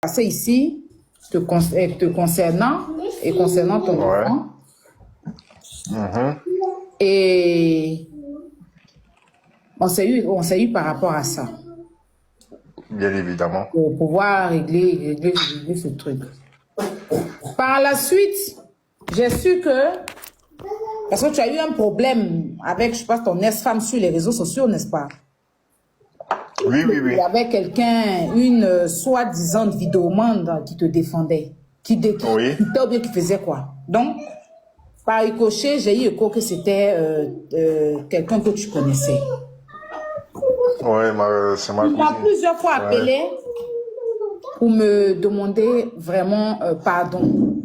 passé ici te concernant et concernant ton enfant. Et on s'est eu par rapport à ça. Bien évidemment. Pour pouvoir régler ce truc. Par la suite, j'ai su que, parce que tu as eu un problème avec, je pense, ton ex-femme sur les réseaux sociaux, n'est-ce pas? Oui. Il y avait quelqu'un, une soi-disant vidéomande qui te défendait, qui faisait quoi. Donc, par ricochet, j'ai eu écho que c'était quelqu'un que tu connaissais. Oui, c'est ma cousine. Il m'a plusieurs fois appelé pour me demander vraiment pardon,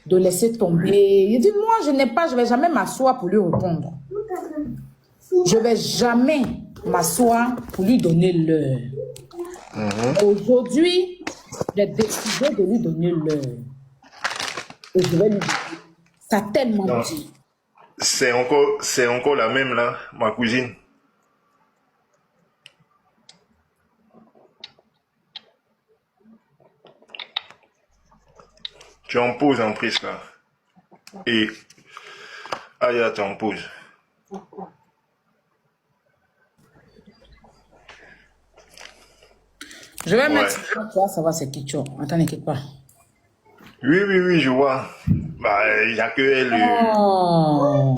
de laisser tomber. Il dit, moi, je vais jamais m'asseoir pour lui répondre. Je vais jamais m'asseoir pour lui donner l'heure. Aujourd'hui, j'ai décidé de lui donner l'heure. Et je vais lui dire, ça tellement dit. C'est encore la même là, ma cousine. Tu en poses en prise là. Et Aya, tu en poses. Je vais mettre ça, tu vas savoir c'est qui tu as. Attends, n'inquiète pas. Oui, je vois. Bah, il n'y a que elle. Oh.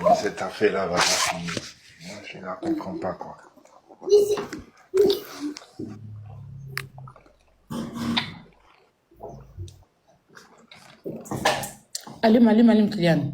Non, cette affaire-là va pas finir. Moi, je ne la comprends pas, quoi. Allume, Kylian.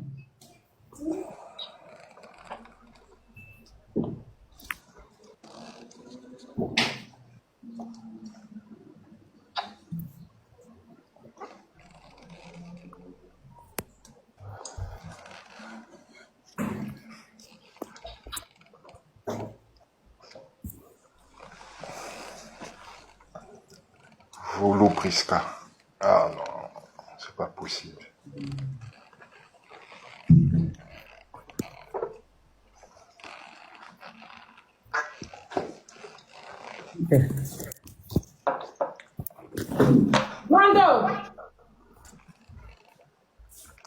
Volo Prisca. Ah non, c'est pas possible. Wando!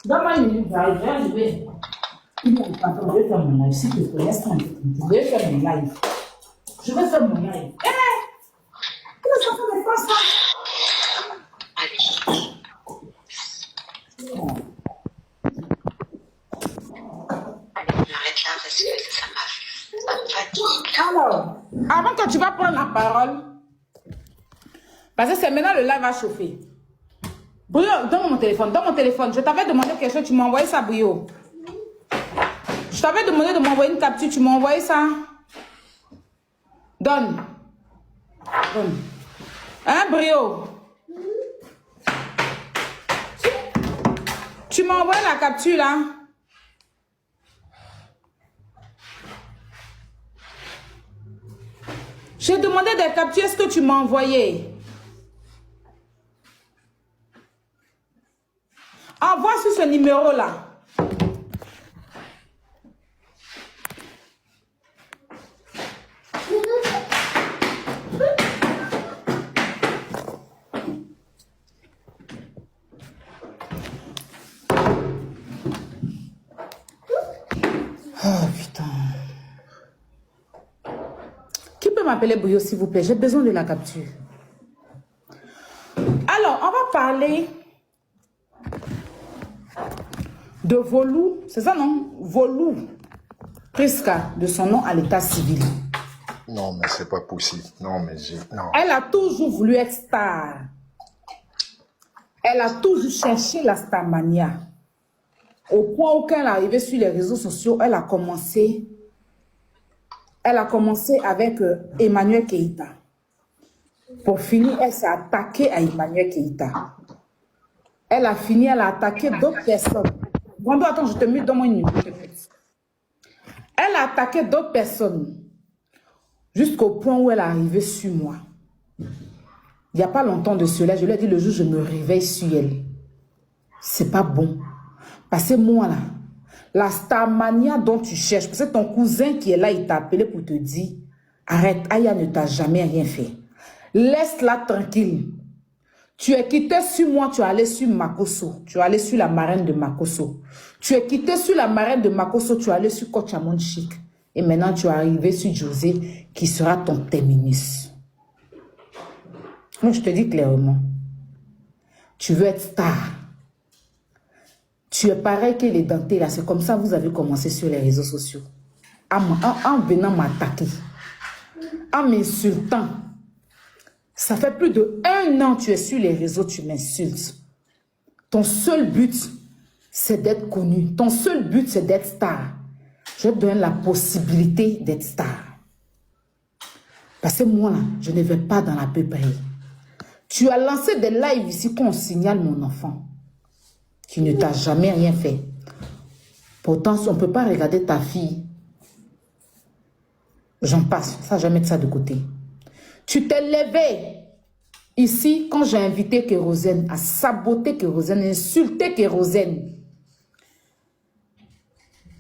Donne-moi une minute, j'arrive. Je vais faire mon live. Si tu peux, laisse-moi un peu. Je vais faire mon live. Je vais faire mon live. Qu'est-ce que ça fait pas ça? Arrête là parce que ça me fatigue. Alors, avant que tu vas prendre la parole, parce que c'est maintenant le live va chauffer. Brio, donne-moi mon téléphone. Je t'avais demandé quelque chose, tu m'as envoyé ça, Brio. Je t'avais demandé de m'envoyer une capture, tu m'as envoyé ça. Donne. Hein, Brio? Tu m'as envoyé la capture, là? J'ai demandé des captures, est-ce que tu m'as envoyé? Envoie sur ce numéro-là. Oh putain. Qui peut m'appeler Bouillot, s'il vous plaît? J'ai besoin de la capture. Alors, on va parler de Volou, c'est ça non? Volou Prisca, de son nom à l'état civil. Non, mais c'est pas possible. Non. Elle a toujours voulu être star. Elle a toujours cherché la starmania. Au point où quand elle est arrivée sur les réseaux sociaux, elle a commencé avec Emmanuel Keïta. Pour finir, elle s'est attaquée à Emmanuel Keïta. Elle a attaqué d'autres personnes. Bon, attends, je te mets dans une minute. Elle a attaqué d'autres personnes jusqu'au point où elle est arrivée sur moi. Il n'y a pas longtemps de cela, je lui ai dit le jour où je me réveille sur elle. C'est pas bon. Parce que moi, là, la starmania dont tu cherches, parce que ton cousin qui est là, il t'a appelé pour te dire, arrête, Aya ne t'a jamais rien fait. Laisse-la tranquille. Tu es quitté sur moi, tu es allé sur Makosso. Tu es allé sur la marraine de Makosso. Tu es quitté sur la marraine de Makosso, tu es allé sur Coach Amon Chic. Et maintenant, tu es arrivé sur José, qui sera ton terminus. Moi, je te dis clairement, tu veux être star. Tu es pareil que les dentés, là. C'est comme ça que vous avez commencé sur les réseaux sociaux. En venant m'attaquer, en m'insultant. Ça fait plus de 1 an que tu es sur les réseaux, tu m'insultes. Ton seul but, c'est d'être connu. Ton seul but, c'est d'être star. Je vais te donner la possibilité d'être star. Parce que moi, là, je ne vais pas dans la pépaille. Tu as lancé des lives ici qu'on signale mon enfant. Qui ne t'a jamais rien fait. Pourtant, on ne peut pas regarder ta fille. J'en passe. Ça, je vais mettre ça de côté. Tu t'es levé ici quand j'ai invité Kérosène à saboter Kérosène, à insulter Kérosène.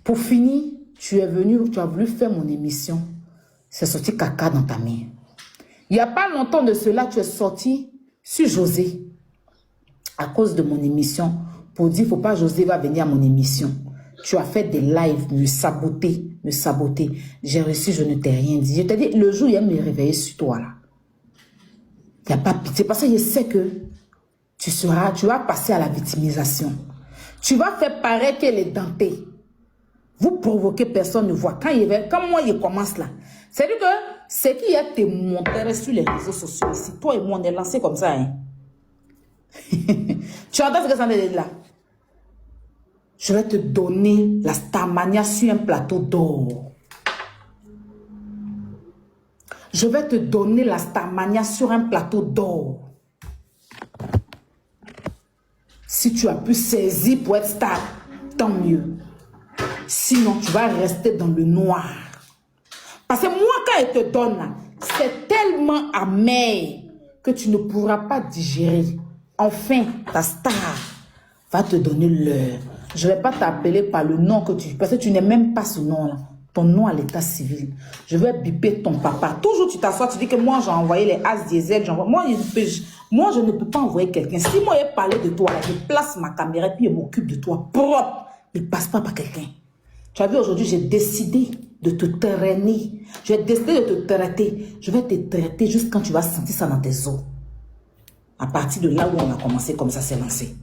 Pour finir, tu es venu, tu as voulu faire mon émission. C'est sorti caca dans ta main. Il n'y a pas longtemps de cela, tu es sorti sur José à cause de mon émission pour dire, il ne faut pas José va venir à mon émission. Tu as fait des lives, me saboter, me saboter. J'ai reçu, je ne t'ai rien dit. Je t'ai dit, le jour où il me réveiller sur toi, là, il n'y a pas pitié. Parce que je sais que tu vas passer à la victimisation. Tu vas faire pareil que les dentés. Vous provoquez, personne ne voit. Quand moi, il commence là, c'est-à-dire que c'est qu'il y a tes monteurs sur les réseaux sociaux ici. Toi et moi, on est lancés comme ça. Hein? Tu entends ce que ça veut dire là? Je vais te donner la starmania sur un plateau d'or. Je vais te donner la starmania sur un plateau d'or. Si tu as pu saisir pour être star, tant mieux. Sinon, tu vas rester dans le noir. Parce que moi, quand elle te donne, c'est tellement amer que tu ne pourras pas digérer. Enfin, ta star va te donner l'heure. Je ne vais pas t'appeler par le nom que tu... Parce que tu n'es même pas ce nom-là. Ton nom à l'état civil. Je vais biper ton papa. Toujours, tu t'assois, tu dis que moi, j'ai envoyé les as diesel. Moi, je ne peux pas envoyer quelqu'un. Si moi, j'ai parlé de toi, je place ma caméra et puis je m'occupe de toi propre. Il ne passe pas par quelqu'un. Tu as vu, aujourd'hui, j'ai décidé de te traîner. J'ai décidé de te traiter. Je vais te traiter juste quand tu vas sentir ça dans tes os. À partir de là où on a commencé, comme ça s'est lancé.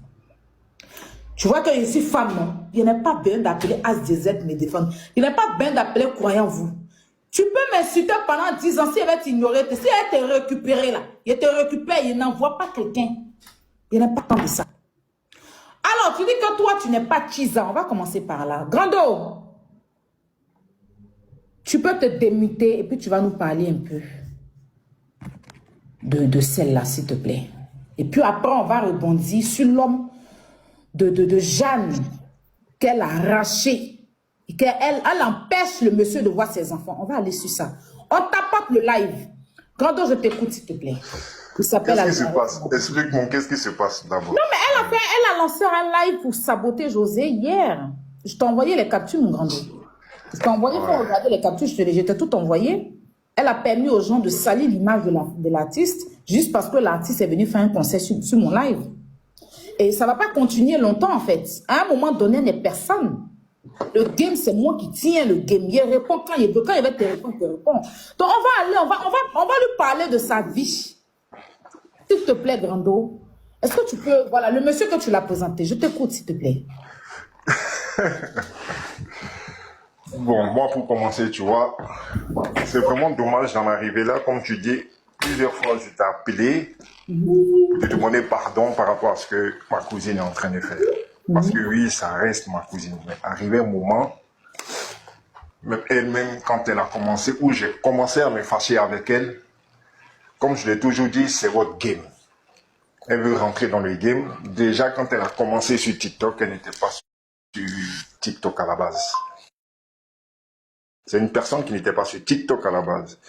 Tu vois que je suis femme, non? Il n'y a pas besoin d'appeler As diesel pour me défendre. Il n'y a pas besoin d'appeler croyant vous. Tu peux m'insulter pendant 10 ans si elle va t'ignorer. Si elle te récupère là, il te récupère, il n'envoie pas quelqu'un. Il n'y a pas tant de ça. Alors, tu dis que toi, tu n'es pas Chiza. On va commencer par là. Grando, tu peux te démuter et puis tu vas nous parler un peu de celle-là, s'il te plaît. Et puis après, on va rebondir sur l'homme de Jeanne qu'elle a arraché. Et qu'elle empêche le monsieur de voir ses enfants. On va aller sur ça. On tapote le live. Grando, je t'écoute, s'il te plaît. Qu'est-ce qui se passe? Explique-moi, qu'est-ce qui se passe d'abord? Non, mais elle a lancé un live pour saboter José hier. Je t'ai envoyé les captures, mon Grando. Je t'ai envoyé pour regarder les captures, je t'ai tout envoyé. Elle a permis aux gens de salir l'image de l'artiste juste parce que l'artiste est venu faire un concert sur mon live. Et ça ne va pas continuer longtemps, en fait. À un moment donné, il n'y a personne. Le game, c'est moi qui tiens le game. Il répond quand il veut. Quand il va te répondre, il te répond. Donc, on va lui parler de sa vie. S'il te plaît, Grando. Est-ce que tu peux... Voilà, le monsieur que tu l'as présenté, je t'écoute, s'il te plaît. Bon, moi, pour commencer, tu vois, c'est vraiment dommage d'en arriver là. Comme tu dis, plusieurs fois, je t'ai appelé pour te demander pardon par rapport à ce que ma cousine est en train de faire. Parce que oui, ça reste ma cousine. Mais arrivé un moment, même elle-même, quand elle a commencé, où j'ai commencé à me fâcher avec elle, comme je l'ai toujours dit, c'est votre game. Elle veut rentrer dans le game. Déjà, quand elle a commencé sur TikTok, elle n'était pas sur TikTok à la base. C'est une personne qui n'était pas sur TikTok à la base.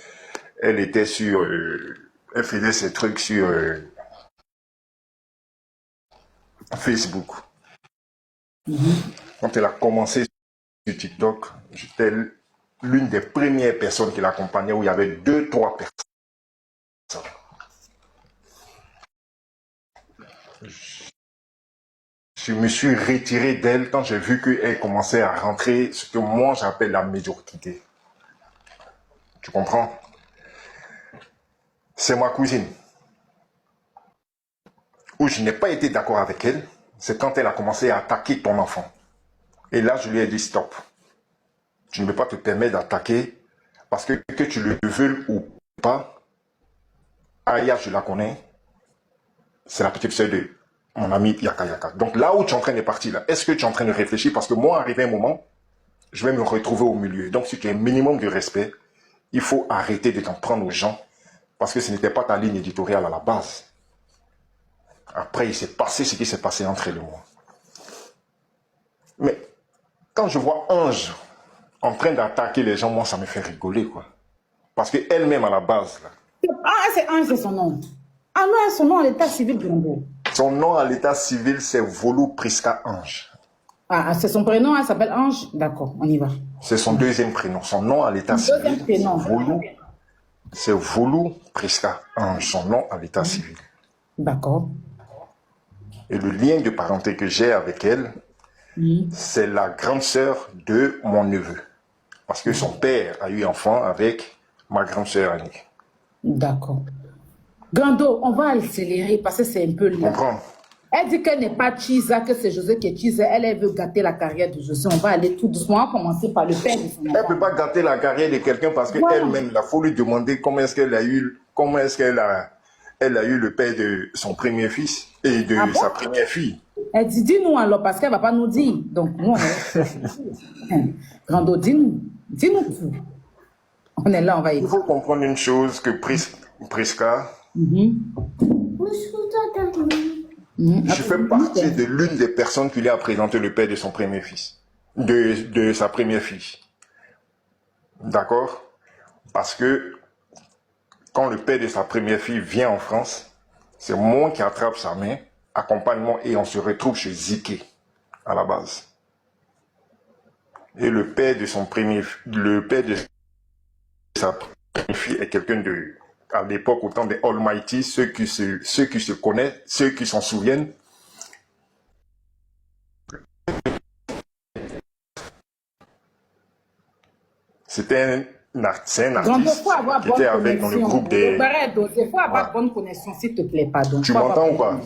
Elle était sur... elle faisait ses trucs sur Facebook. Quand elle a commencé sur TikTok, j'étais l'une des premières personnes qui l'accompagnait où il y avait 2-3 personnes. Je me suis retiré d'elle quand j'ai vu qu'elle commençait à rentrer ce que moi j'appelle la médiocrité. Tu comprends? C'est ma cousine. Où je n'ai pas été d'accord avec elle, c'est quand elle a commencé à attaquer ton enfant. Et là, je lui ai dit stop. Tu ne peux pas te permettre d'attaquer parce que tu le veuilles ou pas, Aya, je la connais, c'est la petite sœur de mon ami Yaka Yaka. Donc là où tu es en train de partir, là, est-ce que tu es en train de réfléchir? Parce que moi, arrivé un moment, je vais me retrouver au milieu. Donc si tu as un minimum de respect, il faut arrêter de t'en prendre aux gens parce que ce n'était pas ta ligne éditoriale à la base. Après, il s'est passé ce qui s'est passé entre elle et moi. Mais quand je vois Ange en train d'attaquer les gens, moi, ça me fait rigoler, quoi. Parce qu'elle-même, à la base, là, Ah, c'est Ange, c'est son nom. Ah non, son nom à l'état civil Grando. son nom à l'état civil, c'est Volou Priska Ange. Ah, c'est son prénom, elle s'appelle Ange. D'accord, on y va. C'est son deuxième prénom. Son nom à l'état civil, c'est Volou Priska Ange. Son nom à l'état civil. D'accord. Et le lien de parenté que j'ai avec elle, c'est la grande sœur de mon neveu. Parce que son père a eu enfant avec ma grande sœur Annie. D'accord. Grando, on va accélérer parce que c'est un peu lent. Comprends? Elle dit qu'elle n'est pas Chisa, que c'est José qui est Chisa. Elle veut gâter la carrière de José. On va aller tout doucement. On va commencer par le père de son enfant. Elle ne peut pas gâter la carrière de quelqu'un parce qu'elle-même, il faut lui demander comment est-ce qu'elle a eu, elle a eu le père de son premier fils et de sa première fille. Elle dit, dis-nous alors, parce qu'elle ne va pas nous dire. Donc, nous, Grando, dis-nous. Dis-nous tout. On est là, on va y. Il faut comprendre une chose que Priska, je fais partie de l'une des personnes qui lui a présenté le père de son premier fils, de sa première fille. D'accord? Parce que quand le père de sa première fille vient en France, c'est moi qui attrape sa main, accompagnement, et on se retrouve chez Ziké, à la base. Et le père de sa première fille est quelqu'un de, à l'époque, au temps des Almighty, ceux qui se connaissent, ceux qui s'en souviennent. C'est un artiste qui était avec dans le groupe des... Il faut avoir bonne connexion, s'il te plaît, pardon. Tu m'entends ou pas?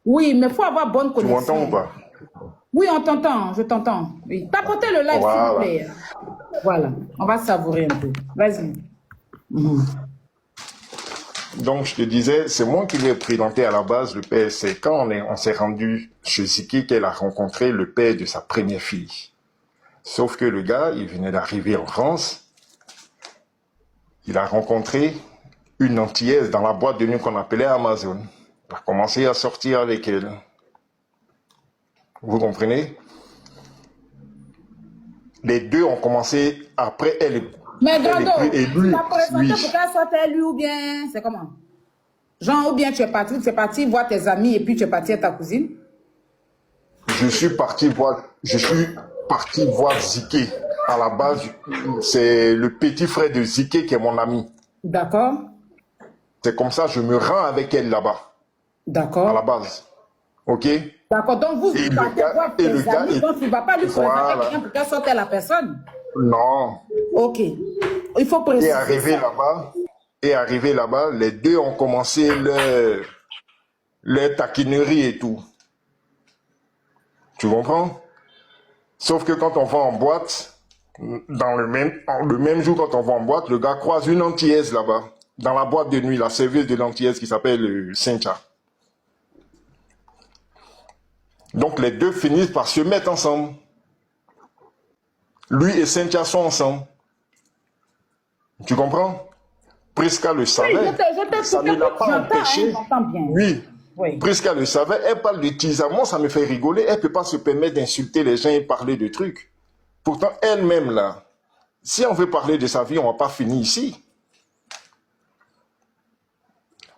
Oui, mais il faut avoir bonne connexion. Tu m'entends ou pas? Oui, on t'entend, je t'entends. Oui. Tapotez le live, s'il vous plaît. Voilà, on va savourer un peu. Vas-y. Donc, je te disais, c'est moi qui lui ai présenté à la base le père. C'est quand on s'est rendu chez Ziki qu'elle a rencontré le père de sa première fille. Sauf que le gars, il venait d'arriver en France. Il a rencontré une Antillaise dans la boîte de nuit qu'on appelait Amazon. Il a commencé à sortir avec elle. Vous comprenez? Les deux ont commencé, après elle. Mais Grando, tu l'as présenté pour qu'elle sorte lui ou bien, c'est comment? Genre, ou bien tu es parti voir tes amis et puis tu es parti à ta cousine? Je suis parti voir Ziké. À la base, c'est le petit frère de Ziké qui est mon ami. D'accord. C'est comme ça, je me rends avec elle là-bas. D'accord. À la base. Ok? D'accord, donc vous partez voir tes amis, donc tu ne vas pas lui présenter quelqu'un pour qu'elle sorte la personne? Non. Ok. Il faut préciser. Et arrivé là-bas, les deux ont commencé leur taquinerie et tout. Tu comprends? Sauf que quand on va en boîte, le même jour quand on va en boîte, le gars croise une Antillaise là-bas, dans la boîte de nuit, la serveuse de l'Antillaise qui s'appelle Cynthia. Donc les deux finissent par se mettre ensemble. Lui et Cynthia sont ensemble. Tu comprends? Priska le savait. Oui, ça ne l'a pas empêché. Oui. Priska le savait. Elle parle de Tisa. Moi, ça me fait rigoler. Elle ne peut pas se permettre d'insulter les gens et parler de trucs. Pourtant, elle-même, là, si on veut parler de sa vie, on ne va pas finir ici.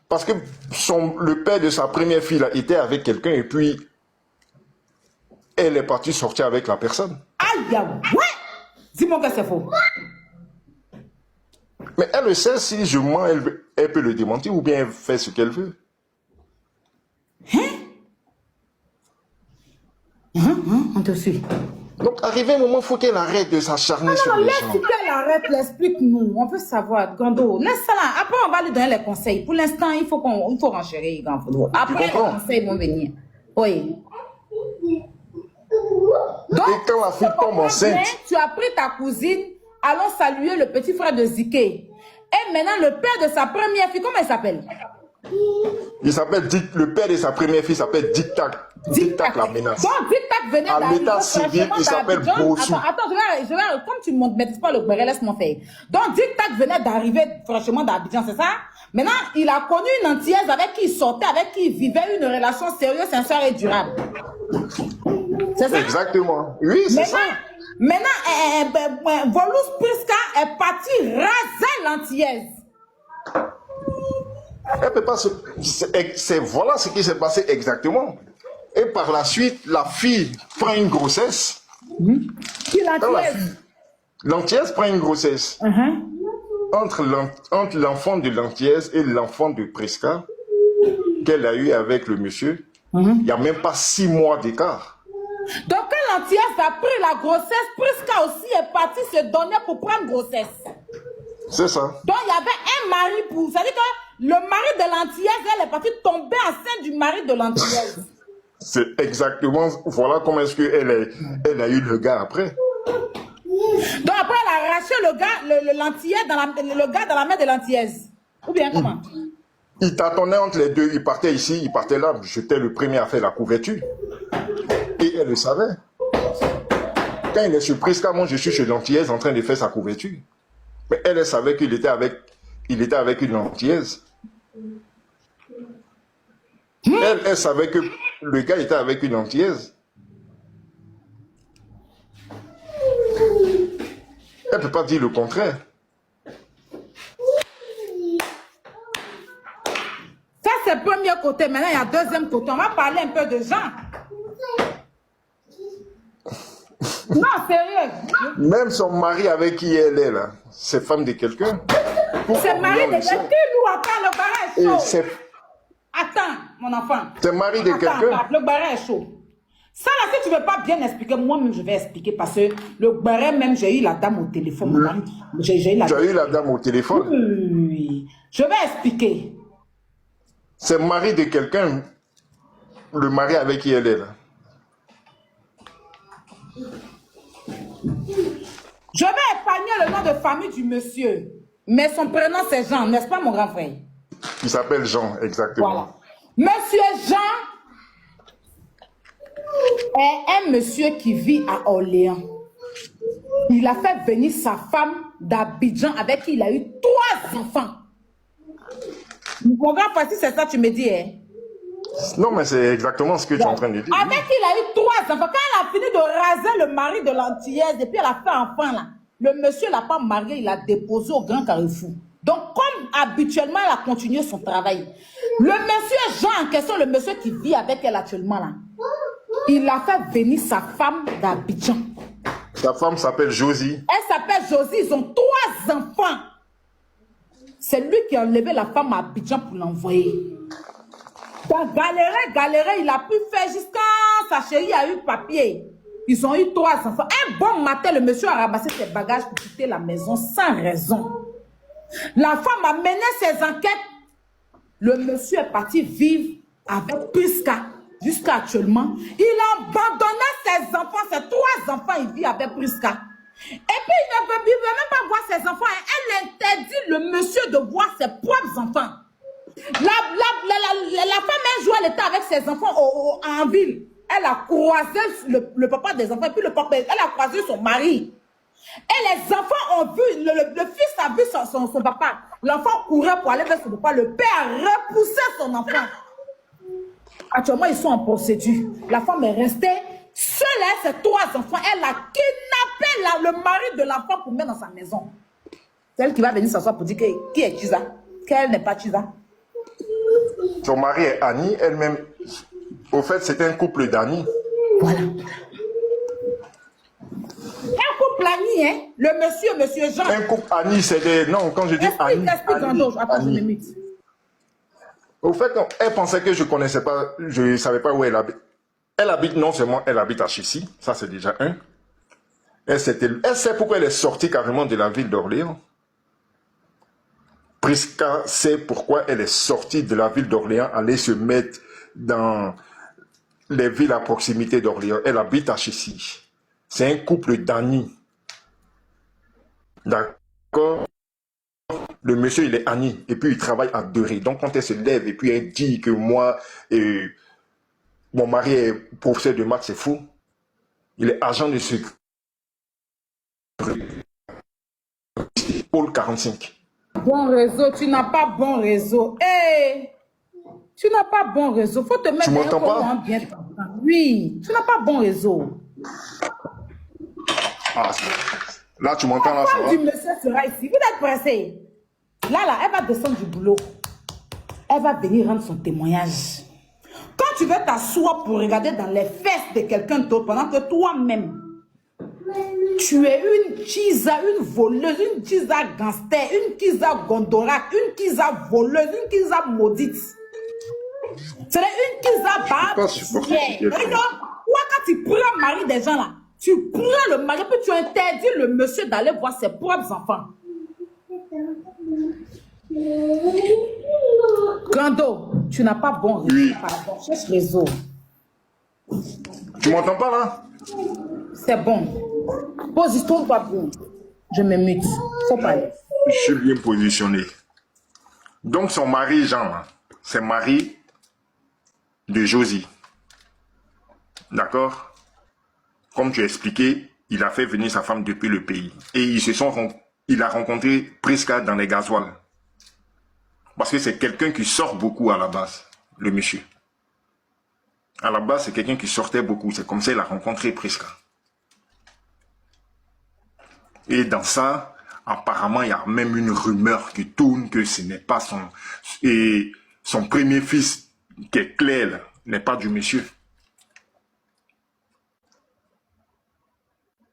Parce que le père de sa première fille là, était avec quelqu'un et puis elle est partie sortir avec la personne. Aïe, ouais. Dis-moi que c'est faux. Mais elle le sait, si je mens, elle peut le démentir ou bien elle fait ce qu'elle veut. On te suit. Donc, arrivé un moment, il faut qu'elle arrête de s'acharner sur les Laisse gens. qu'elle arrête, explique-nous. On veut savoir, Gando. Laisse ça là. Après, on va lui donner les conseils. Pour l'instant, il faut renchérir, Gando. Après, les conseils vont venir. Oui. Donc, Et quand la fille tombe enceinte, tu as pris ta cousine, allons saluer le petit frère de Ziké. Et maintenant, le père de sa première fille, comment il s'appelle? il s'appelle le père de sa première fille s'appelle Tic-Tac. Tic-Tac la menace. Donc, Tic-Tac venait À d'arriver. l'état civil, il s'appelle Brossou. Attends, je vais, comme tu ne maîtrises pas le béret, laisse-moi faire. Donc, Tic-Tac venait d'arriver, franchement, d'Abidjan, c'est ça? Maintenant, il a connu une antillaise avec qui il sortait, avec qui il vivait une relation sérieuse, sincère et durable. C'est ça? Exactement. Oui, c'est ça. Maintenant, Volus Priska est parti raser l'antillaise. Elle peut pas se... Voilà ce qui s'est passé exactement. Et par la suite, la fille prend une grossesse. Qui l'antillaise? L'antillaise prend une grossesse. Entre l'enfant de l'antillaise et l'enfant de Priska, qu'elle a eu avec le monsieur, il n'y a même pas 6 mois d'écart. Donc, quand l'antillaise a pris la grossesse, Priska aussi est parti se donner pour prendre grossesse. C'est ça. Donc, il y avait un mari pour... C'est-à-dire que le mari de l'antillaise, elle est partie tomber enceinte du mari de l'antillaise. C'est exactement... Voilà comment est-ce qu'elle a eu le gars après. Donc, après, elle a arraché le gars, l'antillaise le gars dans la main de l'antillaise. Ou bien comment? Il tâtonnait entre les deux. Il partait ici, il partait là. J'étais le premier à faire la couverture. Et elle le savait. Quand il est sur Priska, moi je suis chez l'antillaise en train de faire sa couverture. Mais elle savait qu'il était avec une antillaise. Elle savait que le gars était avec une antillaise. Elle ne peut pas dire le contraire. Ça, c'est le premier côté. Maintenant, il y a le deuxième côté. On va parler un peu de gens. Non, sérieux. Même son mari avec qui elle est là, c'est femme de quelqu'un. C'est mari de quelqu'un ou attends, le barret est chaud. Attends, mon enfant. C'est mari de quelqu'un. Le barret est chaud. Ça là, si tu ne veux pas bien expliquer, moi-même je vais expliquer parce que le barret même, j'ai eu la dame au téléphone. J'ai eu la dame au téléphone? Oui. Je vais expliquer. C'est mari de quelqu'un, le mari avec qui elle est là. Je vais épargner le nom de famille du monsieur. Mais son prénom c'est Jean, n'est-ce pas mon grand frère? Il s'appelle Jean, exactement. Voilà. Monsieur Jean est un monsieur qui vit à Orléans. Il a fait venir sa femme d'Abidjan avec qui il a eu 3 enfants. Mon grand frère, si c'est ça, tu me dis, hein? Non, mais c'est exactement ce que tu es en train de dire. Avec qui il a eu 3 enfants. Quand elle a fini de raser le mari de l'antillaise et puis elle a fait enfant là, le monsieur l'a pas marié, il l'a déposé au Grand Carrefour. Donc, comme habituellement, elle a continué son travail. Le monsieur Jean en question, le monsieur qui vit avec elle actuellement là, il a fait venir sa femme d'Abidjan. Sa femme s'appelle Josie. Elle s'appelle Josie, ils ont 3 enfants. C'est lui qui a enlevé la femme à Abidjan pour l'envoyer. Donc, galérer, il a pu faire jusqu'à sa chérie a eu papier. Ils ont eu 3 enfants. Un bon matin, le monsieur a ramassé ses bagages pour quitter la maison sans raison. La femme a mené ses enquêtes. Le monsieur est parti vivre avec Priska jusqu'à actuellement. Il a abandonné ses enfants, ses 3 enfants, il vit avec Priska. Et puis, il ne veut même pas voir ses enfants. Elle interdit le monsieur de voir ses propres enfants. La femme, un jour, elle était avec ses enfants en ville. Elle a croisé le papa des enfants. Et puis, elle a croisé son mari. Et les enfants ont vu, le fils a vu son papa. L'enfant courait pour aller vers son papa. Le père a repoussé son enfant. Actuellement, ils sont en procédure. La femme est restée seule avec ses 3 enfants. Elle a kidnappé le mari de l'enfant pour mettre dans sa maison. C'est elle qui va venir s'asseoir pour dire qui est Chiza. Qu'elle n'est pas Chiza. Son mari est Annie, elle-même. Au fait, c'était un couple d'Annie. Voilà. Annie, hein? Le monsieur Jean. Un couple Annie, c'est des... Non, quand je dis Annie... Explique, Gando. Attends, je me mute. Au fait, elle pensait que je connaissais pas, je ne savais pas où elle habite. Elle habite, non seulement elle habite à Chessy, ça c'est déjà un. Elle sait pourquoi elle est sortie carrément de la ville d'Orléans. Prisca sait pourquoi elle est sortie de la ville d'Orléans, aller se mettre dans les villes à proximité d'Orléans. Elle habite à Chessy. C'est un couple d'amis. D'accord? Le monsieur, il est Annie, et puis il travaille à Deré. Donc quand elle se lève et puis elle dit que moi, mon mari est professeur de maths, c'est faux. Il est agent de sécurité. Pôle 45. Bon réseau, tu n'as pas bon réseau. Hey, tu n'as pas bon réseau. Faut te mettre Tu m'entends pas? Bien. Oui, tu n'as pas bon réseau. Ah, là, tu m'entends là, ça Quand va? du monsieur sera ici, vous êtes pressé. Là, elle va descendre du boulot. Elle va venir rendre son témoignage. Quand tu veux t'asseoir pour regarder dans les fesses de quelqu'un d'autre, pendant que toi-même, tu es une Kiza, une voleuse, une Kiza gangster, une Kiza gondorak, une Kiza voleuse, une Kiza maudite. C'est une Kiza barbarienne. Toi, quand tu prends le mari des gens là, tu prends le mari, puis tu interdis le monsieur d'aller voir ses propres enfants. Gando, tu n'as pas bon réseau. Oui. Pardon, cherche réseau. Tu m'entends pas là? C'est bon. Positionne-toi bien. Je me mute. Faut parler. Je suis bien positionné. Donc son mari Jean, là, c'est mari de Josie. D'accord? Comme tu as expliqué, il a fait venir sa femme depuis le pays. Et il a rencontré Prisca dans les gasoils. Parce que c'est quelqu'un qui sort beaucoup à la base, le monsieur. À la base, c'est quelqu'un qui sortait beaucoup. C'est comme ça qu'il a rencontré Prisca. Et dans ça, apparemment, il y a même une rumeur qui tourne que ce n'est pas son premier fils, qui est Claire, n'est pas du monsieur.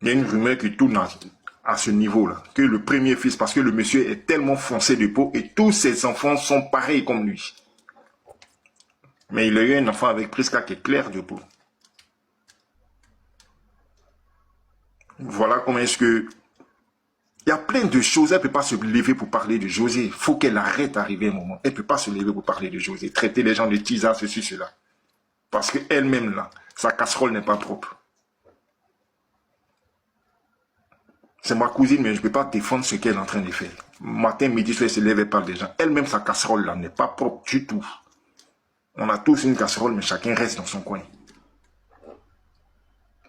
Il y a une rumeur qui tourne à ce niveau-là, que le premier fils, parce que le monsieur est tellement foncé de peau et tous ses enfants sont pareils comme lui. Mais il a eu un enfant avec Prisca qui est clair de peau. Voilà comment est-ce que... Il y a plein de choses, elle ne peut pas se lever pour parler de José. Il faut qu'elle arrête d'arriver un moment. Elle ne peut pas se lever pour parler de José. Traiter les gens de Tisa, ceci, cela. Parce qu'elle-même, là, sa casserole n'est pas propre. C'est ma cousine, mais je ne peux pas défendre ce qu'elle est en train de faire. Matin, midi, soir, elle se lève et parle des gens. Elle-même, sa casserole, là, n'est pas propre du tout. On a tous une casserole, mais chacun reste dans son coin.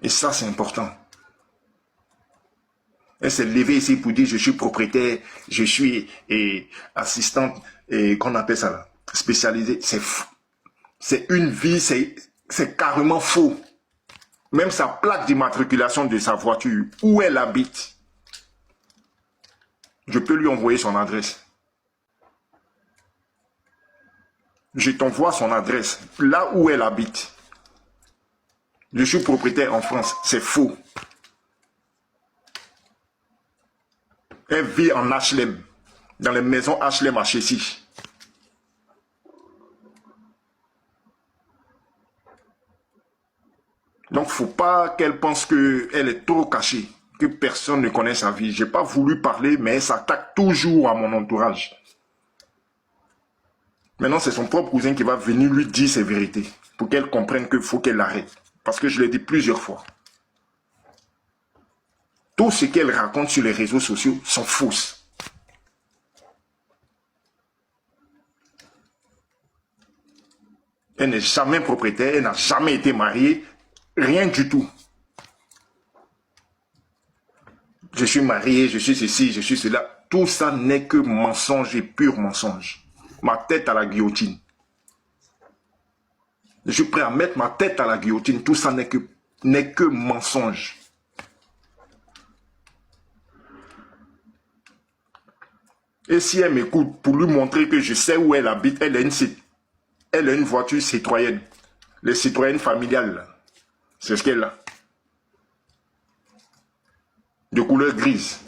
Et ça, c'est important. Elle s'est levée ici pour dire je suis propriétaire, je suis assistante, qu'on appelle ça là, spécialisée. C'est une vie, c'est carrément faux. Même sa plaque d'immatriculation de sa voiture, où elle habite, je peux lui envoyer son adresse. Je t'envoie son adresse, là où elle habite. Je suis propriétaire en France, c'est faux. Elle vit en HLM, dans les maisons HLM à Chessy. Donc, il ne faut pas qu'elle pense qu'elle est trop cachée, que personne ne connaît sa vie. Je n'ai pas voulu parler, mais elle s'attaque toujours à mon entourage. Maintenant, c'est son propre cousin qui va venir lui dire ses vérités, pour qu'elle comprenne qu'il faut qu'elle arrête. Parce que je l'ai dit plusieurs fois. Tout ce qu'elle raconte sur les réseaux sociaux sont fausses. Elle n'est jamais propriétaire, elle n'a jamais été mariée, rien du tout. Je suis marié, je suis ceci, je suis cela. Tout ça n'est que mensonge et pur mensonge. Ma tête à la guillotine. Je suis prêt à mettre ma tête à la guillotine. Tout ça n'est que mensonge. Et si elle m'écoute, pour lui montrer que je sais où elle habite, elle a une voiture citoyenne. Les citoyennes familiales, c'est ce qu'elle a. de couleur grise.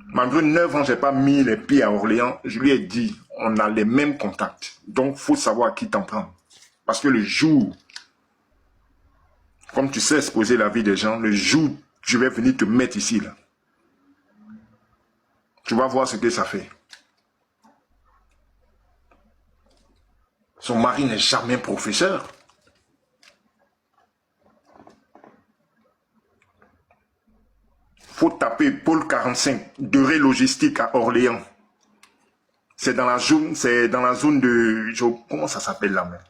Malgré 9 ans, je n'ai pas mis les pieds à Orléans. Je lui ai dit, on a les mêmes contacts. Donc, il faut savoir à qui t'en prendre. Parce que le jour, comme tu sais exposer la vie des gens, le jour, je vais venir te mettre ici, là. Tu vas voir ce que ça fait. Son mari n'est jamais professeur. Faut taper pôle 45, Deré Logistique à Orléans. C'est dans la zone de... Comment ça s'appelle là même?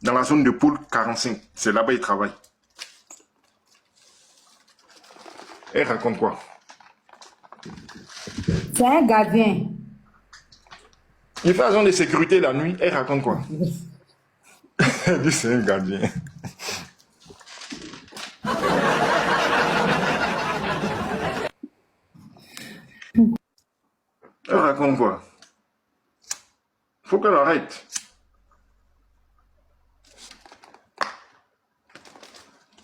Dans la zone de pôle 45. C'est là-bas il travaille. Elle raconte quoi? C'est un gardien. Il fait agent de sécurité la nuit. Elle raconte quoi? Elle dit c'est un gardien. Elle raconte quoi? Faut qu'elle arrête.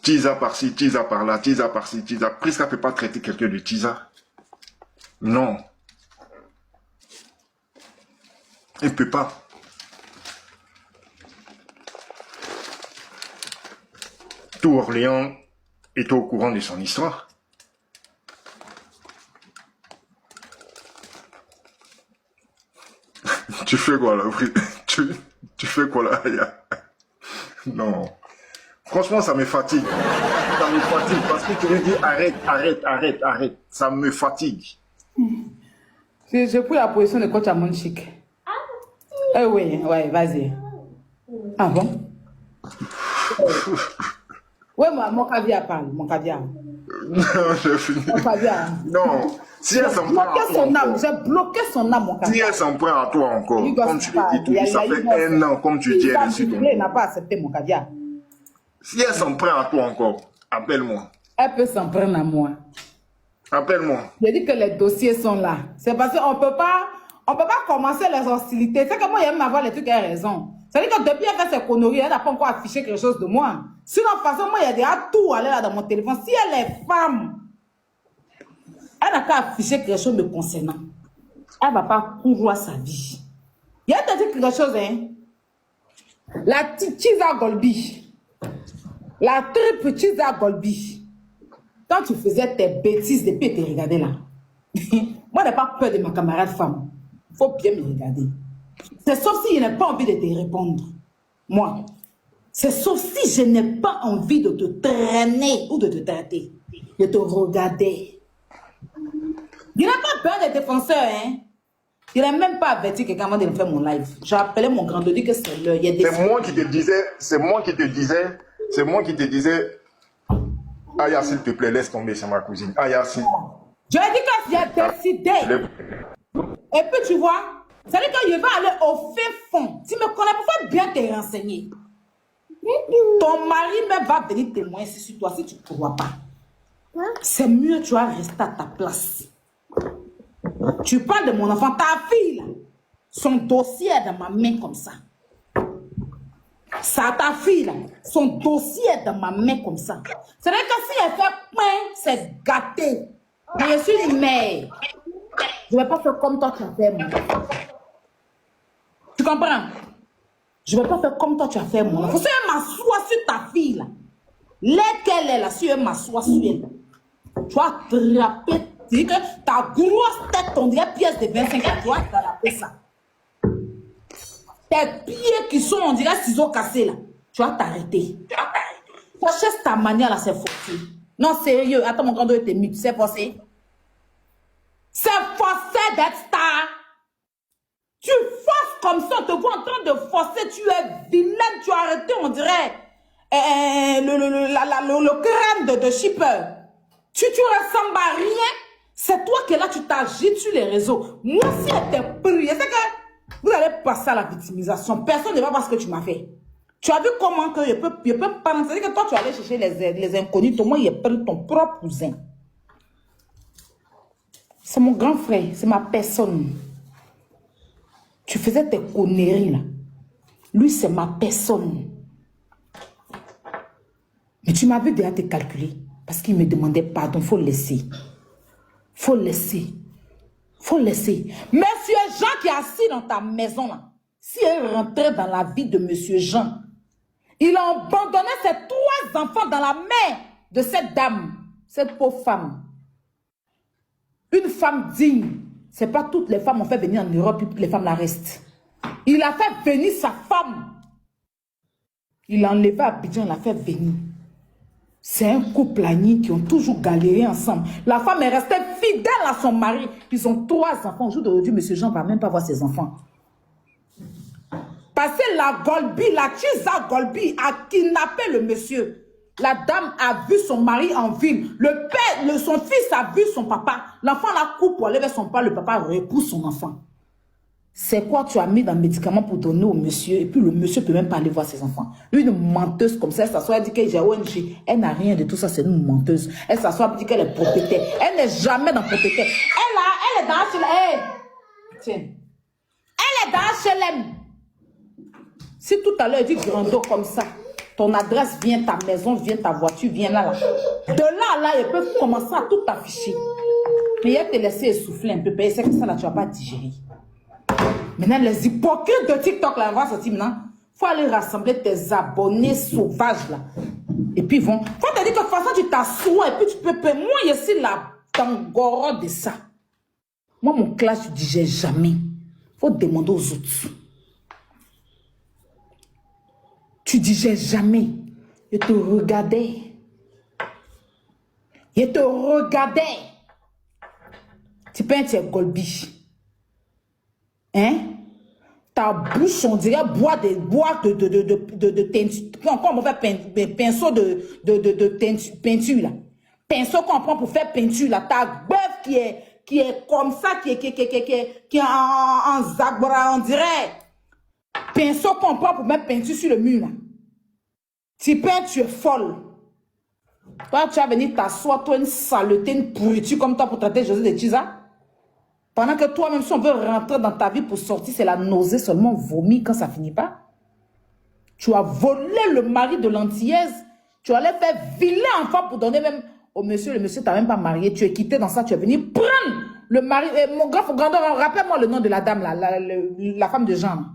Tisa par-ci, tisa par-là, tisa par-ci, tisa. Presque elle ne peut pas traiter quelqu'un de tisa. Non. Elle ne peut pas. Tout Orléans est au courant de son histoire. Tu fais quoi là? Tu fais quoi là? Non. Franchement, ça me fatigue. Ça me fatigue parce que tu lui dis arrête, arrête, arrête, arrête. Ça me fatigue. J'ai pris la position de coach à mon chic. Eh oui, ouais, vas-y. Ah bon? Oui, mon caviar parle, mon caviar. Non, j'ai fini. Mon caviar. Non. Si elle s'en prend à toi encore. J'ai bloqué son âme, mon caviar. Si elle s'en prend à toi encore, comme tu le dis, ça fait 1 an, comme tu dis, elle est sur ton dos. Elle n'a pas accepté mon caviar. Si elle s'en prend à toi encore, appelle-moi. Elle peut s'en prendre à moi. Appelle-moi. J'ai dit que les dossiers sont là. C'est parce qu'on ne peut pas commencer les hostilités. C'est que moi, j'aime avoir les trucs à raison. C'est-à-dire que depuis qu'elle fait ses conneries, elle n'a pas encore affiché quelque chose de moi. Sinon, de toute façon, moi, il y a déjà tout à là dans mon téléphone. Si elle est femme, elle n'a qu'à afficher quelque chose me concernant. Elle ne va pas courir sa vie. Il y a peut-être quelque chose, hein. La petite Tisa Golbi. La triple Tisa Golbi. Quand tu faisais tes bêtises depuis que tu regardais là. Moi, je n'ai pas peur de ma camarade femme. Il faut bien me regarder. C'est sauf si je n'ai pas envie de te répondre. Moi. C'est sauf si je n'ai pas envie de te traîner ou de te traiter. De te regarder. Je n'ai pas peur des défenseurs, hein. Je n'ai même pas averti quelqu'un avant de faire mon live. J'ai appelé mon grand de dire que c'est l'heure. C'est moi qui te disais, Aya, s'il te plaît, laisse tomber, c'est ma cousine. Aya, s'il... Je lui ai dit que j'ai décidé. Et puis tu vois, c'est-à-dire que je vais aller au fait fond. Tu me connais, pourquoi bien te renseigner. Ton mari même va venir témoigner sur toi si tu ne crois pas. C'est mieux, tu vas rester à ta place. Tu parles de mon enfant, ta fille, là. Son dossier est dans ma main comme ça. Ça, ta fille, là. Son dossier est dans ma main comme ça. C'est-à-dire que si elle fait point, c'est gâté. Mais je suis une mère. Je ne vais pas faire comme toi tu as fait, mon enfant. Tu comprends? Je ne vais pas faire comme toi tu as fait, mon enfant. Si elle m'assoit sur ta fille, là, laquelle est là, si elle m'assoit sur elle, tu vas attraper, tu dis que ta grosse tête, on dirait pièce de 25 ans, tu vas attraper ça. Tes pieds qui sont, on dirait ciseaux cassés, là, tu vas t'arrêter. Ta chaise, ta manière, là, c'est forcé. Non, sérieux, attends, mon grand dos était mute, c'est forcé. C'est forcé d'être star. Tu forces comme ça, on te voit en train de forcer, tu es vilaine, tu as arrêté, on dirait, le crâne de shipper. Tu ressembles à rien. C'est toi qui es là, tu t'agites sur les réseaux. Moi, si elle t'est pris, c'est que vous allez passer à la victimisation. Personne ne va voir ce que tu m'as fait. Tu as vu comment que je peux pas. C'est-à-dire que toi, tu allais chercher les inconnus. Moi, il a pris ton propre cousin. C'est mon grand frère, c'est ma personne. Tu faisais tes conneries là. Lui, c'est ma personne. Mais tu m'as vu déjà te calculer. Parce qu'il me demandait pardon, il faut laisser. Faut laisser. Faut laisser. Monsieur Jean qui est assis dans ta maison, là, si elle rentrait dans la vie de Monsieur Jean, il a abandonné ses 3 enfants dans la main de cette dame, cette pauvre femme. Une femme digne. Ce n'est pas toutes les femmes ont fait venir en Europe et toutes les femmes la restent. Il a fait venir sa femme. Il l'a enlevé à Abidjan, il l'a fait venir. C'est un couple agni qui ont toujours galéré ensemble. La femme est restée fidèle à son mari. Ils ont 3 enfants. Au jour d'aujourd'hui, M. Jean ne va même pas voir ses enfants. Parce que la Golbi, la Chisa Golbi a kidnappé le monsieur. La dame a vu son mari en ville. Le père, son fils a vu son papa. L'enfant la coupe pour aller vers son père. Le papa repousse son enfant. C'est quoi tu as mis dans le médicament pour donner au monsieur et puis le monsieur ne peut même pas aller voir ses enfants. Une menteuse comme ça, elle s'assoit, elle dit que j'ai ONG. Elle n'a rien de tout ça, c'est une menteuse. Elle s'assoit, elle dit qu'elle est propriétaire. Elle n'est jamais dans propriétaire. Elle est dans HLM. Hey, tiens. Elle est dans HLM. Si tout à l'heure, elle dit Grando comme ça, ton adresse vient, ta maison vient, ta voiture vient là. De là à là, ils peuvent commencer à tout afficher. Mais elle te laisser essouffler un peu. C'est que ça là, tu ne vas pas digérer. Maintenant, les hypocrites de TikTok, là, on va sortir maintenant. Il faut aller rassembler tes abonnés sauvages, là. Et puis, ils vont. Il faut te dire que de toute façon, tu t'assois et puis tu peux. Moi, ici, là, t'engorons de ça. Moi, mon clash, je digère jamais. Il faut demander aux autres. Tu digères jamais. Je te regardais. Je te regardais. Tu peux être Golbi. Hein? Ta bouche, on dirait bois de teinture. Quand on fait pinceau de peinture, là. Pinceau qu'on prend pour faire peinture, là. Ta bœuf qui est comme ça, qui est en zabra, on dirait. Pinceau qu'on prend pour mettre peinture sur le mur, là. Tu peins, tu es folle. Toi, tu vas venir t'asseoir, toi, une saleté, une pourriture comme toi pour traiter José de Chisa. Pendant que toi-même, si on veut rentrer dans ta vie pour sortir, c'est la nausée seulement, vomir quand ça finit pas. Tu as volé le mari de l'antillaise. Tu allais faire vilain enfant pour donner même au monsieur. Le monsieur t'a même pas marié. Tu es quitté dans ça. Tu es venu prendre le mari. Mon grand grandeur, rappelle-moi le nom de la dame, là, la femme de Jean.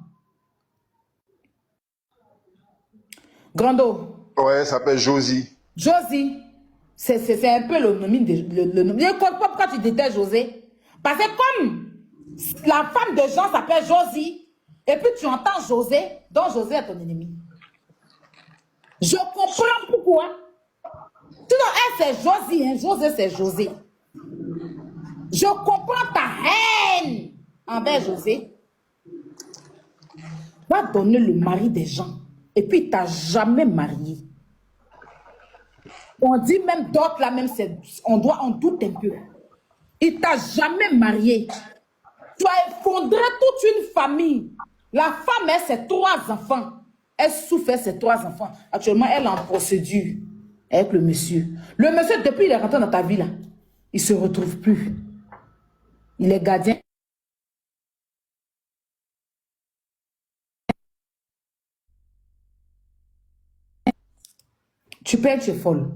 Grando. Ouais, elle s'appelle Josie. Josie. C'est un peu le nom. Je ne comprends pas pourquoi tu détestes José. Parce que comme la femme de Jean s'appelle Josie, et puis tu entends José, donc José est ton ennemi. Je comprends pourquoi. Sinon, elle c'est Josie, hein? José c'est José. Je comprends ta haine envers José. Va donner le mari des gens, et puis il t'a jamais marié. On dit même d'autres là, même on doute un peu. Il t'a jamais marié. Tu as effondré toute une famille. La femme a ses 3 enfants. Elle souffre ses 3 enfants. Actuellement, elle est en procédure avec le monsieur. Le monsieur, depuis qu'il est rentré dans ta vie, là, il ne se retrouve plus. Il est gardien. Tu peux être folle.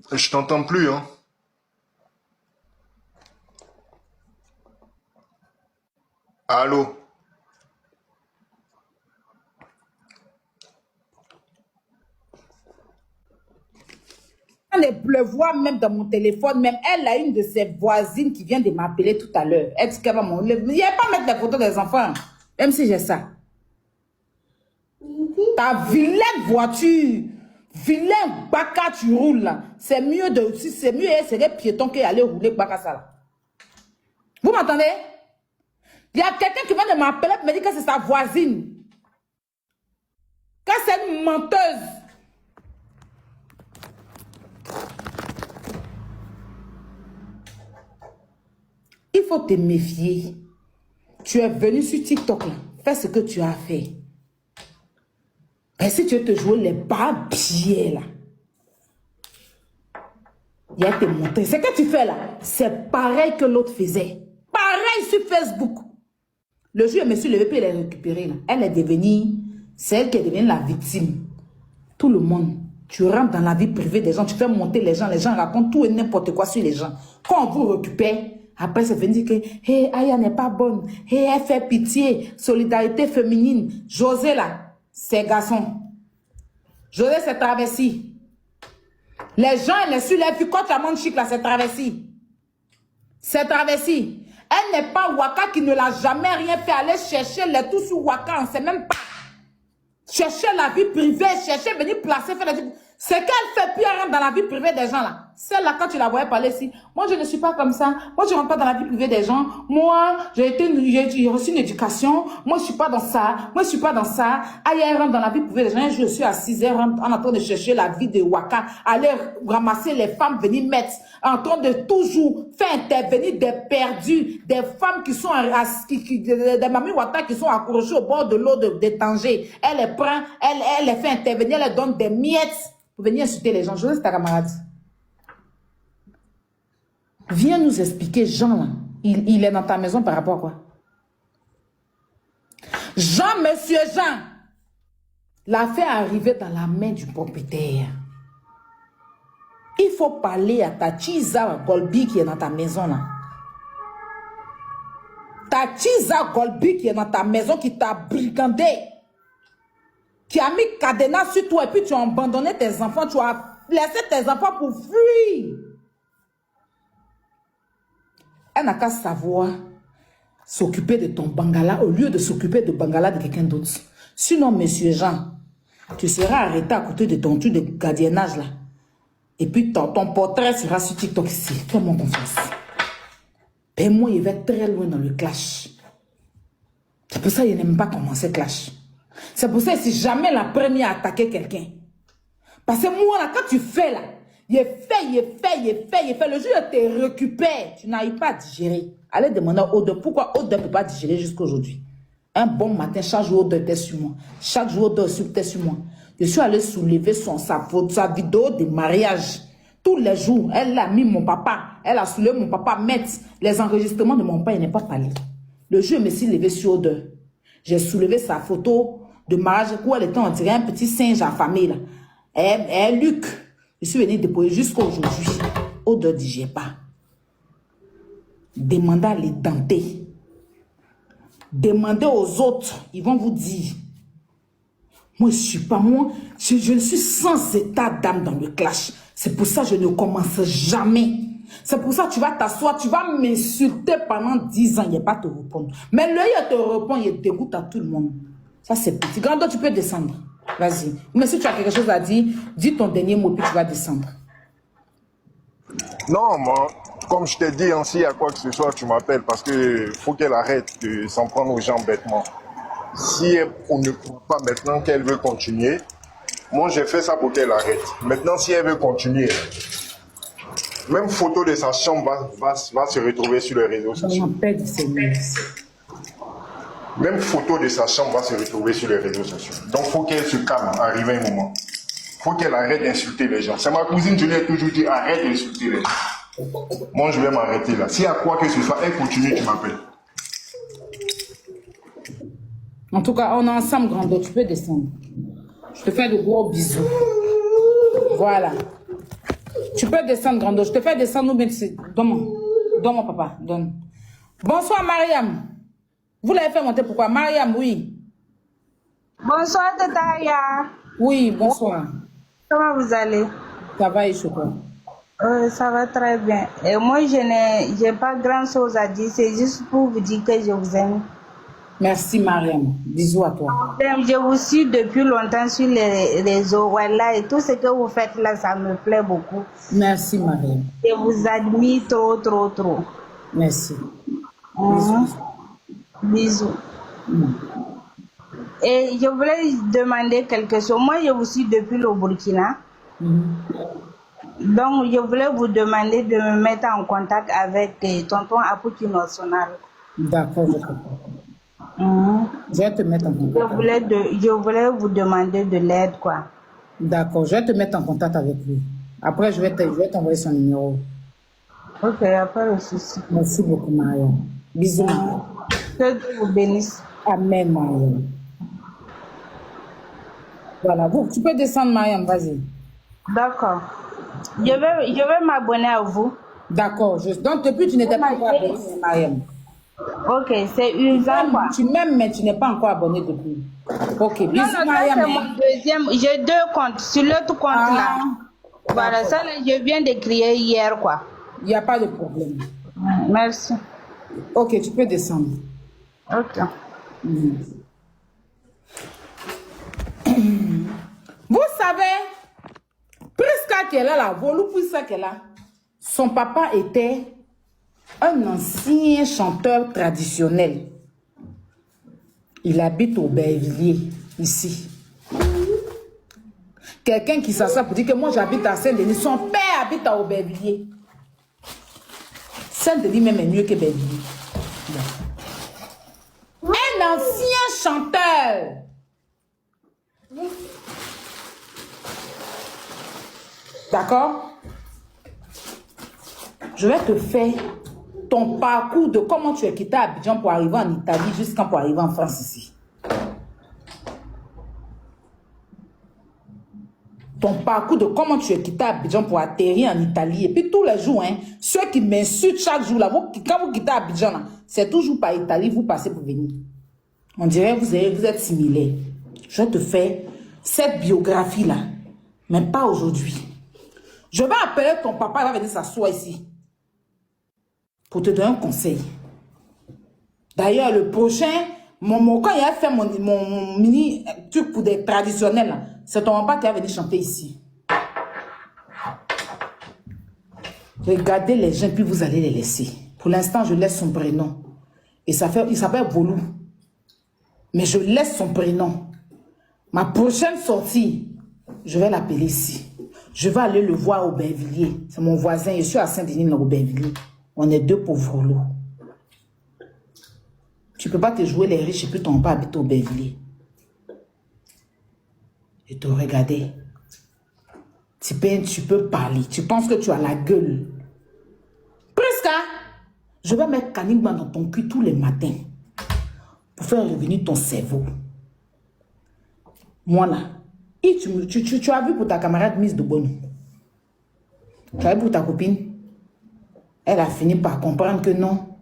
Je t'entends plus, hein. Allô? Les pleuvoirs même dans mon téléphone, même elle a une de ses voisines qui vient de m'appeler tout à l'heure. Elle dit qu'elle va m'enlever. Il n'y a pas mettre les photos des enfants, même si j'ai ça. Ta vilaine voiture, vilain baka tu roules là. C'est mieux de, si c'est mieux, c'est des piétons qui allaient rouler baka ça là. Vous m'entendez? Il y a quelqu'un qui vient de m'appeler et me dire que c'est sa voisine. Que c'est une menteuse. Il faut te méfier. Tu es venu sur TikTok là. Fais ce que tu as fait. Et si tu veux te jouer les barbiers là. Il y a tes montées. Ce que tu fais là, c'est pareil que l'autre faisait. Pareil sur Facebook. Le jour où je me suis levée puis elle est récupérée là. Elle est devenue, c'est elle qui est devenue la victime. Tout le monde. Tu rentres dans la vie privée des gens, tu fais monter les gens racontent tout et n'importe quoi sur les gens. Quand on vous récupère, après c'est venu dire que hey, Aya n'est pas bonne, hey, elle fait pitié, solidarité féminine. José là, c'est garçon. José c'est travesti. Les gens, elle est sur les vues quand la monde chic là, c'est travesti. C'est travesti. Elle n'est pas Waka qui ne l'a jamais rien fait. Aller chercher les tout sur Waka, on ne sait même pas. Chercher la vie privée, chercher venir placer, faire des... C'est qu'elle fait puis elle rentre dans la vie privée des gens là. Celle-là, quand tu la voyais parler ici, moi je ne suis pas comme ça. Moi je ne rentre pas dans la vie privée des gens. Moi, j'ai reçu une éducation. Moi je ne suis pas dans ça. Moi je ne suis pas dans ça. Aïe, elle rentre dans la vie privée des gens. Je suis à 6 heures en train de chercher la vie de Waka. Aller ramasser les femmes, venir mettre. En train de toujours faire intervenir des perdus. Des femmes qui sont, des mamies Waka qui sont accrochées au bord de l'eau de Tanger. Elle les prend, elle les fait intervenir, elle les donne des miettes. Pour venir insulter les gens. Je laisse ta camarade. Viens nous expliquer, Jean, là. Il est dans ta maison par rapport à quoi? Jean, monsieur Jean, l'a fait arriver dans la main du propriétaire. Il faut parler à ta Chiza Golbi qui est dans ta maison, là. Ta Chiza Golbi qui est dans ta maison, qui t'a brigandé. Qui a mis cadenas sur toi et puis tu as abandonné tes enfants, tu as laissé tes enfants pour fuir. Elle n'a qu'à savoir s'occuper de ton bangala au lieu de s'occuper de bangala de quelqu'un d'autre. Sinon, monsieur Jean, tu seras arrêté à côté de ton truc de gardiennage là. Et puis ton portrait sera sur TikTok ici. Fais-moi confiance. Et moi, il va très loin dans le clash. C'est pour ça qu'il n'aime pas commencer clash. C'est pour ça que si jamais la première a attaqué quelqu'un. Parce que moi, là, quand tu fais là, il fait. Le jour où tu te récupères, tu n'arrives pas à digérer. Allez demander à Ode pourquoi Ode ne peut pas digérer jusqu'à aujourd'hui. Un bon matin, chaque jour, Ode était sur moi. Chaque jour, Ode était sur moi. Je suis allé soulever sa vidéo de mariage. Tous les jours, elle a mis mon papa. Elle a soulevé mon papa. Mettre les enregistrements de mon père, il n'est pas parlé. Le jour où je me suis levé sur Ode, j'ai soulevé sa photo de mariage où elle était, on dirait un petit singe affamé là. Et Luc, je suis venu déposer jusqu'à aujourd'hui. Ode ne digère pas. Demandez à les denter. Demandez aux autres, ils vont vous dire. Moi, je ne suis pas moi. Je suis sans état d'âme dans le clash. C'est pour ça que je ne commence jamais. C'est pour ça que tu vas t'asseoir, tu vas m'insulter pendant 10 ans, il n'y a pas te répondre. Mais lui, il te répond, il dégoûte à tout le monde. Ça, c'est petit. Grando, tu peux descendre. Vas-y. Mais si tu as quelque chose à dire, dis ton dernier mot, puis tu vas descendre. Non, moi, comme je t'ai dit, s'il y a quoi que ce soit, tu m'appelles parce qu'il faut qu'elle arrête de s'en prendre aux gens bêtement. Si on ne peut pas maintenant qu'elle veut continuer, moi j'ai fait ça pour qu'elle arrête. Maintenant, si elle veut continuer, même photo de sa chambre va se retrouver sur les réseaux sociaux. Même photo de sa chambre va se retrouver sur les réseaux sociaux. Donc il faut qu'elle se calme, arrive un moment. Il faut qu'elle arrête d'insulter les gens. C'est ma cousine, je lui ai toujours dit, arrête d'insulter les gens. Moi je vais m'arrêter là. S'il y a quoi que ce soit, elle continue, tu m'appelles. En tout cas, on est ensemble, Grando. Tu peux descendre. Je te fais de gros bisous. Voilà. Tu peux descendre, Grando. Je te fais descendre. Donne-moi, papa. Donne. Bonsoir, Mariam. Vous l'avez fait monter pourquoi? Mariam, oui. Bonsoir, Tataya. Oui, bonsoir. Comment vous allez? Ça va, Ishoko? Ça va très bien. Et moi, je n'ai pas grand-chose à dire. C'est juste pour vous dire que je vous aime. Merci, Mariam. Bisous à toi. Je vous suis depuis longtemps sur les réseaux. Voilà, et tout ce que vous faites là, ça me plaît beaucoup. Merci, Mariam. Je vous admire trop, trop, trop. Merci. Bisous. Bisous. Et je voulais demander quelque chose. Moi, je vous suis depuis le Burkina. Donc, je voulais vous demander de me mettre en contact avec tonton Apouki National. D'accord, je comprends. Je vais te mettre en contact. Je voulais vous demander de l'aide, quoi. D'accord, je vais te mettre en contact avec lui. Après, je vais t'envoyer son numéro. Ok, il n'y a pas de souci. Merci beaucoup, Mariam. Bisous. Que Dieu vous bénisse. Amen, Mariam. Voilà, tu peux descendre, Mariam, vas-y. D'accord. Je vais m'abonner à vous. D'accord. Donc, depuis, tu n'étais pas encore abonné, Mariam. Ok, c'est usant, quoi. Tu m'aimes, mais tu n'es pas encore abonné depuis. Ok, bisous, Non, Mariam. c'est mon deuxième. J'ai 2 comptes. Sur l'autre compte, là. Voilà, ça, là, je viens de créer hier, quoi. Il n'y a pas de problème. Merci. Ok, tu peux descendre. Ok. Vous savez, Priska qu'elle a là, Volou Priska qu'elle a, son papa était un ancien chanteur traditionnel. Il habite au Bervilliers, ici. Quelqu'un qui s'assoit pour dire que moi j'habite à Saint-Denis, son père habite à Aubervilliers. Saint-Denis même est mieux que Bervilliers. Un ancien chanteur. D'accord? Je vais te faire ton parcours de comment tu es quitté Abidjan pour arriver en Italie jusqu'à pour arriver en France ici. Ton parcours de comment tu es quitté Abidjan pour atterrir en Italie. Et puis tous les jours, hein, ceux qui m'insultent chaque jour, là, quand vous quittez Abidjan, c'est toujours par Italie, vous passez pour venir. On dirait que vous êtes similaires. Je vais te faire cette biographie-là, mais pas aujourd'hui. Je vais appeler ton papa, il va venir s'asseoir ici pour te donner un conseil. D'ailleurs, le prochain, quand il a fait mon mini truc pour des traditionnels, c'est ton papa qui va venir chanter ici. Regardez les gens, puis vous allez les laisser. Pour l'instant, je laisse son prénom. Et il s'appelle Volou. Mais je laisse son prénom. Ma prochaine sortie, je vais l'appeler ici. Je vais aller le voir au Bervilliers. C'est mon voisin. Je suis à Saint-Denis, au Bervilliers. On est 2 pauvres loups. Tu ne peux pas te jouer les riches et puis ton père habite au Bervilliers. Et te regarder. Tu peux parler. Tu penses que tu as la gueule. Presque. Je vais mettre Kanigma dans ton cul tous les matins. Pour faire revenir ton cerveau. Moi là. Et tu as vu pour ta camarade Miss de Bono. Tu as vu pour ta copine. Elle a fini par comprendre que non.